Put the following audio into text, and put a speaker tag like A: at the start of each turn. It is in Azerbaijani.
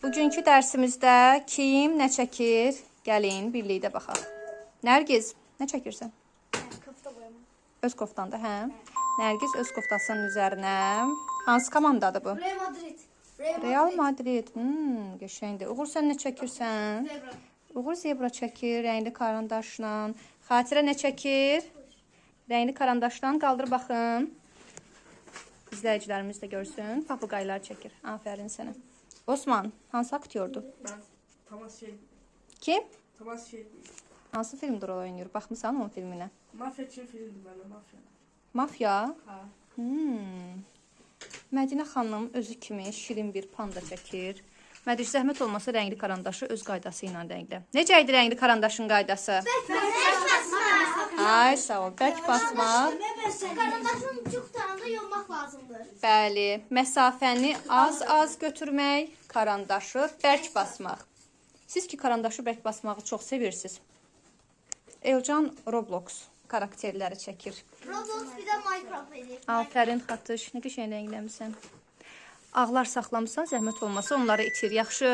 A: Bugünkü dərsimizdə kim nə çəkir? Gəlin, birlikdə baxaq. Nərgiz, nə çəkirsən?
B: Kofta boyama.
A: Öz koftanda, hə? Nərgiz öz koftasının üzərinə. Hansı komandadır bu?
B: Real Madrid.
A: Real Madrid. Qəşəngdir. Uğur, sən nə çəkirsən?
B: Zebra.
A: Uğur zebra çəkir, rəngli karandaşla. Xatirə nə çəkir? Rəngli karandaşla. Qaldır baxın. İzləyicilərimiz də görsün. Papuqaylar çəkir. Afərin sənə. Osman, hansı aktyordur?
C: Ben Thomas Shelby.
A: Kim?
C: Thomas Shelby.
A: Hansı filmdə rol oynayır? Baxmısan onun filminə?
C: Mafya için filmdi bana mafya.
A: Mafya?
C: Ha.
A: Mədinə xanım özü kimi şirin bir panda çəkir. Mədiş, zəhmət olmasa rəngli karandaşı öz qaydası ilə rənglə. Necə idi rəngli karandaşın qaydası? Ay, sağ ol. Bərk basmaq.
B: Karandaşın ucu qutarında yolmaq lazımdır.
A: Bəli. Məsafəni az götürmək, karandaşı bərk basmaq. Siz ki, karandaşı bərk basmağı çox sevirsiniz. Elcan Roblox karakterləri çəkir.
B: Roblox bir də Minecraft edir.
A: Afərin Xatış, nə qəşəng rəngləmisən. Ağlar saxlamısan, zəhmət olmasa onları itir. Yaxşı.